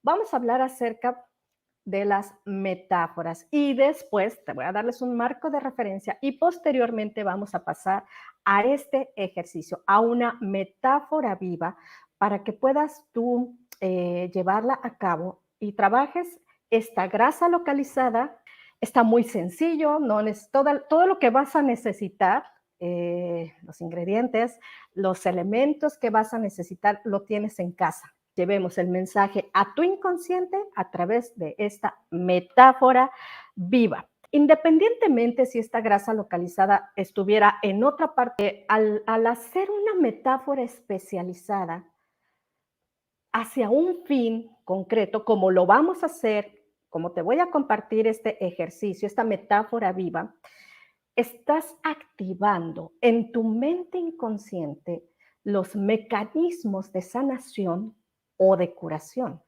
vamos a hablar acerca de las metáforas y después te voy a darles un marco de referencia y posteriormente vamos a pasar a este ejercicio, a una metáfora viva para que puedas tú llevarla a cabo y trabajes esta grasa localizada. Está muy sencillo, no es todo lo que vas a necesitar, los ingredientes, los elementos que vas a necesitar, lo tienes en casa. Llevemos el mensaje a tu inconsciente a través de esta metáfora viva. Independientemente si esta grasa localizada estuviera en otra parte, al hacer una metáfora especializada hacia un fin concreto, como lo vamos a hacer, como te voy a compartir este ejercicio, esta metáfora viva, estás activando en tu mente inconsciente los mecanismos de sanación o de curación.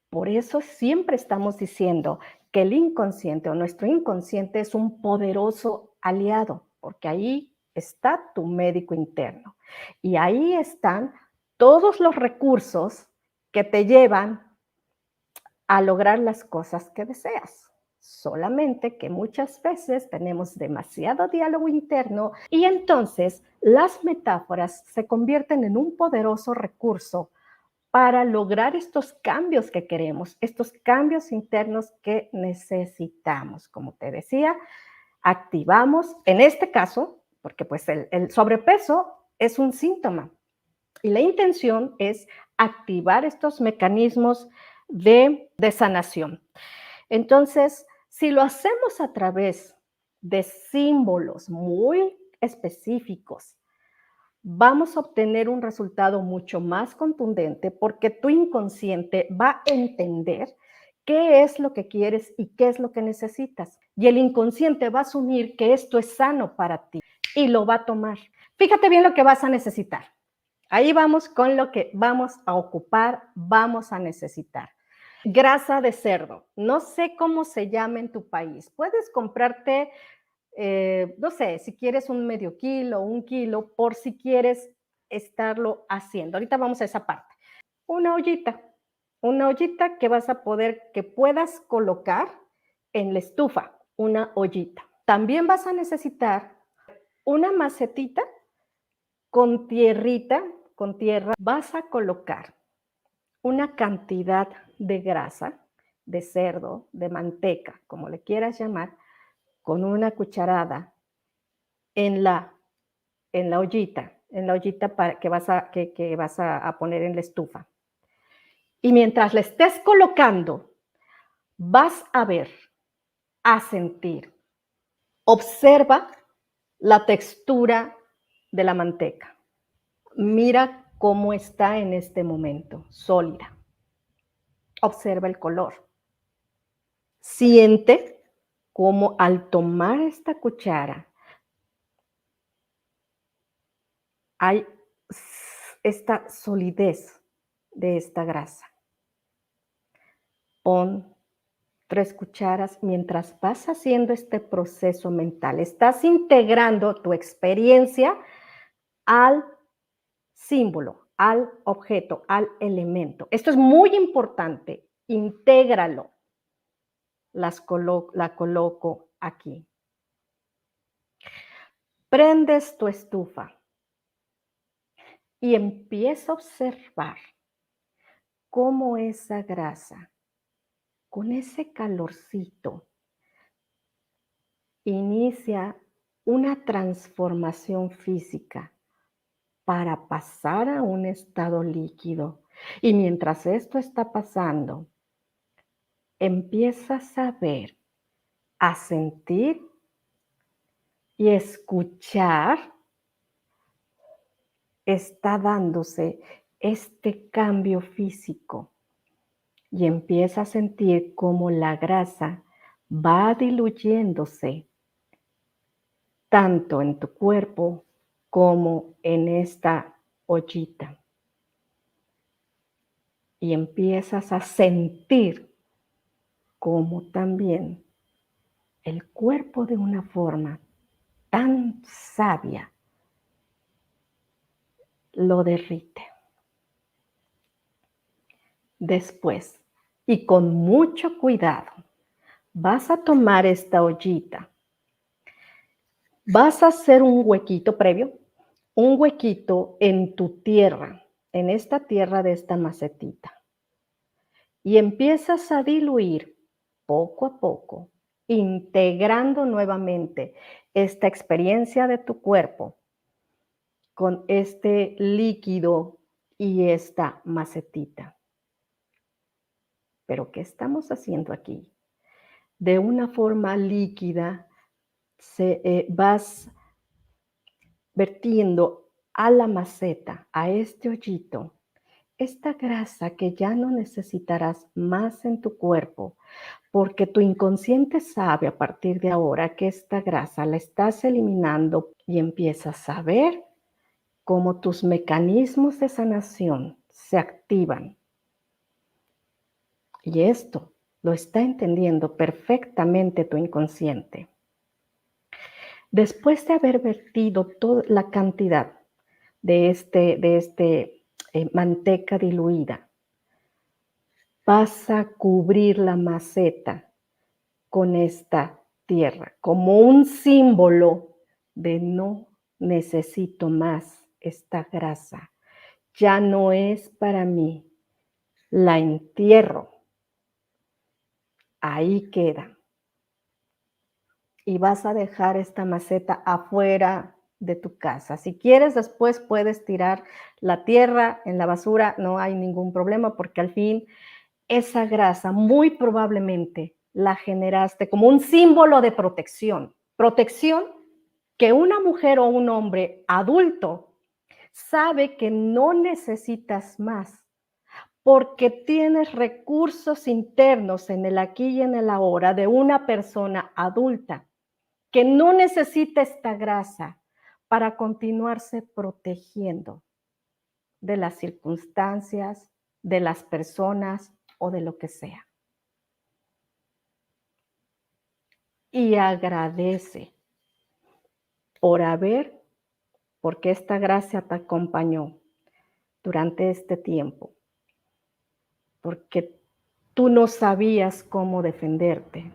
Por eso siempre estamos diciendo que el inconsciente o nuestro inconsciente es un poderoso aliado, porque ahí está tu médico interno y ahí están todos los recursos que te llevan a lograr las cosas que deseas. Solamente que muchas veces tenemos demasiado diálogo interno y entonces las metáforas se convierten en un poderoso recurso para lograr estos cambios que queremos, estos cambios internos que necesitamos. Como te decía, activamos, en este caso, porque pues el sobrepeso es un síntoma y la intención es activar estos mecanismos de sanación. Entonces, si lo hacemos a través de símbolos muy específicos, vamos a obtener un resultado mucho más contundente porque tu inconsciente va a entender qué es lo que quieres y qué es lo que necesitas. Y el inconsciente va a asumir que esto es sano para ti y lo va a tomar. Fíjate bien lo que vas a necesitar. Ahí vamos con lo que vamos a ocupar, vamos a necesitar. Grasa de cerdo. No sé cómo se llama en tu país. Puedes comprarte no sé, si quieres un medio kilo, un kilo, por si quieres estarlo haciendo. Ahorita vamos a esa parte. Una ollita, una ollita que vas a poder, que puedas colocar en la estufa, una ollita. También vas a necesitar una macetita con tierrita, con tierra. Vas a colocar una cantidad de grasa, de cerdo, de manteca, como le quieras llamar, con una cucharada en la en la ollita para, que vas a poner en la estufa. Y mientras la estés colocando, vas a ver, a sentir. Observa la textura de la manteca. Mira cómo está en este momento, sólida. Observa el color. Siente cómo al tomar esta cuchara hay esta solidez de esta grasa. Pon 3 cucharas mientras vas haciendo este proceso mental. Estás integrando tu experiencia al símbolo, al objeto, al elemento. Esto es muy importante. Intégralo. La coloco aquí. Prendes tu estufa y empieza a observar cómo esa grasa, con ese calorcito, inicia una transformación física para pasar a un estado líquido. Y mientras esto está pasando, empiezas a ver, a sentir y escuchar, está dándose este cambio físico y empieza a sentir cómo la grasa va diluyéndose tanto en tu cuerpo como en esta ollita. Y empiezas a sentir cómo también el cuerpo de una forma tan sabia lo derrite. Después, y con mucho cuidado, vas a tomar esta ollita, vas a hacer un huequito previo, un huequito en tu tierra, en esta tierra de esta macetita, y empiezas a diluir poco a poco, integrando nuevamente esta experiencia de tu cuerpo con este líquido y esta macetita. Pero ¿qué estamos haciendo aquí? De una forma líquida vas vertiendo a la maceta, a este hoyito, esta grasa que ya no necesitarás más en tu cuerpo, porque tu inconsciente sabe a partir de ahora que esta grasa la estás eliminando y empiezas a ver cómo tus mecanismos de sanación se activan. Y esto lo está entendiendo perfectamente tu inconsciente. Después de haber vertido toda la cantidad de manteca diluida, vas a cubrir la maceta con esta tierra como un símbolo de no necesito más esta grasa. Ya no es para mí. La entierro. Ahí queda. Y vas a dejar esta maceta afuera de tu casa. Si quieres, después puedes tirar la tierra en la basura, no hay ningún problema, porque al fin esa grasa muy probablemente la generaste como un símbolo de protección. Protección que una mujer o un hombre adulto sabe que no necesitas más, porque tienes recursos internos en el aquí y en el ahora de una persona adulta que no necesita esta grasa para continuarse protegiendo de las circunstancias, de las personas o de lo que sea. Y agradece porque esta gracia te acompañó durante este tiempo, porque tú no sabías cómo defenderte,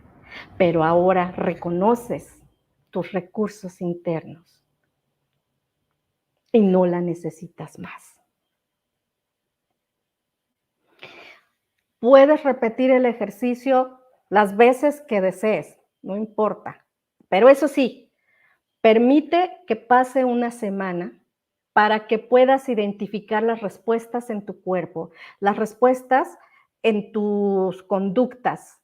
pero ahora reconoces tus recursos internos y no la necesitas más. Puedes repetir el ejercicio las veces que desees, no importa. Pero eso sí, permite que pase una semana para que puedas identificar las respuestas en tu cuerpo, las respuestas en tus conductas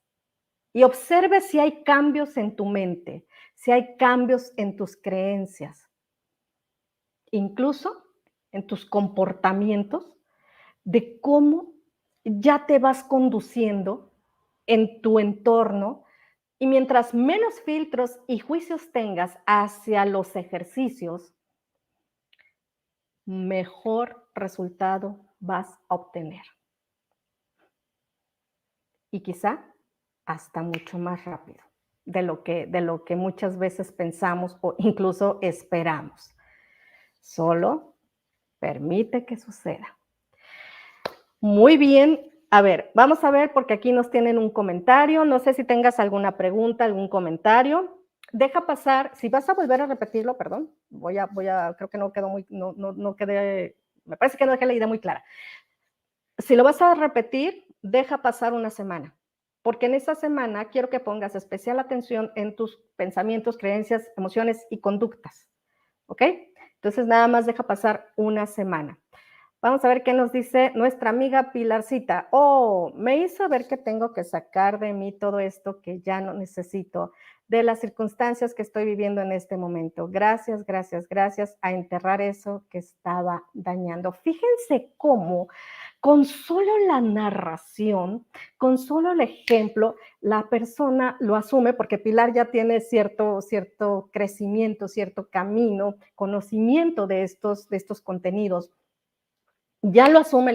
y observe si hay cambios en tu mente, si hay cambios en tus creencias, incluso en tus comportamientos, de cómo ya te vas conduciendo en tu entorno y mientras menos filtros y juicios tengas hacia los ejercicios, mejor resultado vas a obtener. Y quizá hasta mucho más rápido de lo que muchas veces pensamos o incluso esperamos. Solo permite que suceda. Muy bien. A ver, vamos a ver porque aquí nos tienen un comentario. No sé si tengas alguna pregunta, algún comentario. Deja pasar, si vas a volver a repetirlo, perdón, creo que no quedó muy, no quedé, me parece que no dejé la idea muy clara. Si lo vas a repetir, deja pasar una semana, porque en esa semana quiero que pongas especial atención en tus pensamientos, creencias, emociones y conductas, ¿ok? Entonces nada más deja pasar una semana. Vamos a ver qué nos dice nuestra amiga Pilarcita. Oh, me hizo ver que tengo que sacar de mí todo esto que ya no necesito, de las circunstancias que estoy viviendo en este momento. Gracias, gracias, gracias a enterrar eso que estaba dañando. Fíjense cómo con solo la narración, con solo el ejemplo, la persona lo asume porque Pilar ya tiene cierto crecimiento, cierto camino, conocimiento de estos contenidos. Ya lo asume,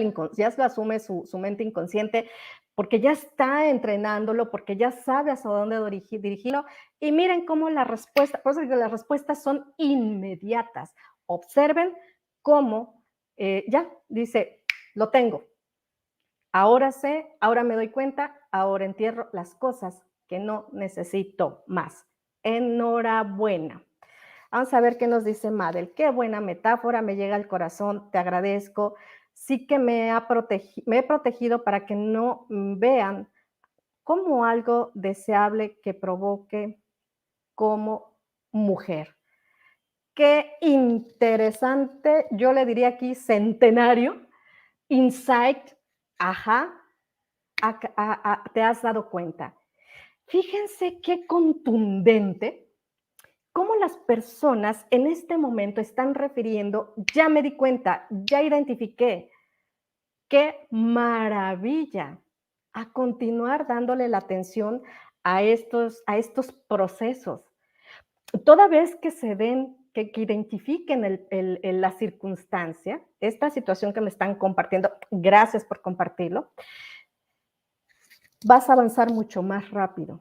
su mente inconsciente, porque ya está entrenándolo, porque ya sabe hacia dónde dirigirlo. Y miren cómo las respuestas son inmediatas. Observen cómo ya dice, lo tengo. Ahora sé, ahora me doy cuenta, ahora entierro las cosas que no necesito más. Enhorabuena. Vamos a ver qué nos dice Madel. Qué buena metáfora, me llega al corazón, te agradezco. Sí que me he protegido para que no vean como algo deseable que provoque como mujer. Qué interesante, yo le diría aquí centenario, insight, ajá, te has dado cuenta. Fíjense qué contundente, cómo las personas en este momento están refiriendo, ya me di cuenta, ya identifiqué, qué maravilla, a continuar dándole la atención a estos procesos. Toda vez que se den, que identifiquen la circunstancia, esta situación que me están compartiendo, gracias por compartirlo, vas a avanzar mucho más rápido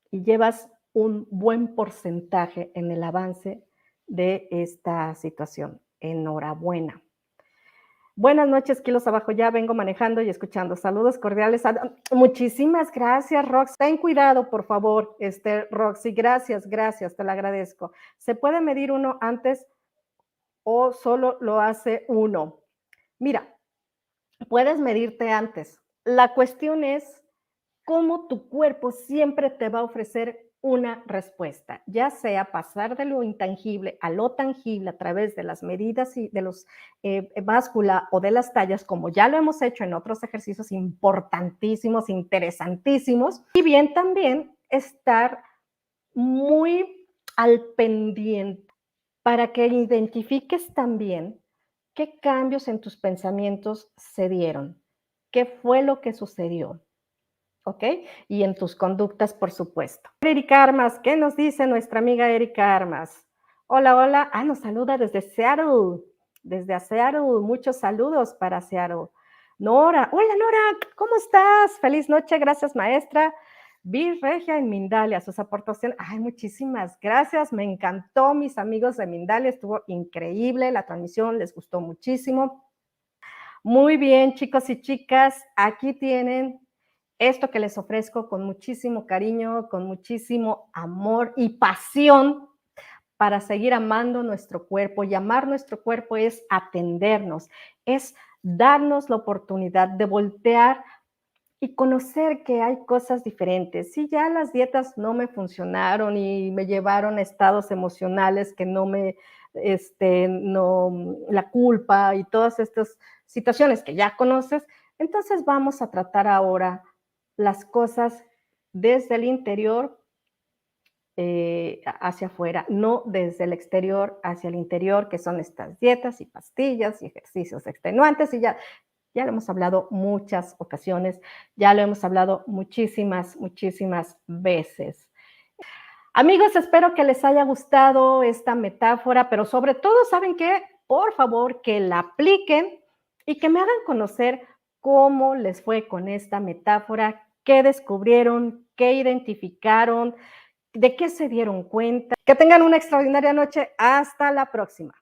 y llevas un buen porcentaje en el avance de esta situación. Enhorabuena. Buenas noches, kilos abajo ya, vengo manejando y escuchando. Saludos cordiales. Muchísimas gracias, Rox. Ten cuidado, por favor, Roxy. Gracias, gracias, te lo agradezco. ¿Se puede medir uno antes o solo lo hace uno? Mira, puedes medirte antes. La cuestión es cómo tu cuerpo siempre te va a ofrecer una respuesta, ya sea pasar de lo intangible a lo tangible a través de las medidas y de los báscula o de las tallas, como ya lo hemos hecho en otros ejercicios importantísimos, interesantísimos, y bien también estar muy al pendiente para que identifiques también qué cambios en tus pensamientos se dieron, qué fue lo que sucedió. ¿Ok? Y en tus conductas, por supuesto. Erika Armas, ¿qué nos dice nuestra amiga Erika Armas? Hola, hola. Nos saluda desde Seattle. Desde Seattle. Muchos saludos para Seattle. Nora, hola Nora, ¿cómo estás? Feliz noche, gracias maestra. Vi Regia en Mindalia, sus aportaciones. Muchísimas gracias, me encantó, mis amigos de Mindalia, estuvo increíble, la transmisión les gustó muchísimo. Muy bien, chicos y chicas, aquí tienen esto que les ofrezco con muchísimo cariño, con muchísimo amor y pasión para seguir amando nuestro cuerpo. Y amar nuestro cuerpo es atendernos, es darnos la oportunidad de voltear y conocer que hay cosas diferentes. Si ya las dietas no me funcionaron y me llevaron a estados emocionales que la culpa y todas estas situaciones que ya conoces, entonces vamos a tratar ahora las cosas desde el interior hacia afuera, no desde el exterior hacia el interior, que son estas dietas y pastillas y ejercicios extenuantes, y ya lo hemos hablado muchas ocasiones, ya lo hemos hablado muchísimas, muchísimas veces. Amigos, espero que les haya gustado esta metáfora, pero sobre todo, ¿saben qué? Por favor, que la apliquen y que me hagan conocer cómo les fue con esta metáfora, qué descubrieron, qué identificaron, de qué se dieron cuenta. Que tengan una extraordinaria noche. Hasta la próxima.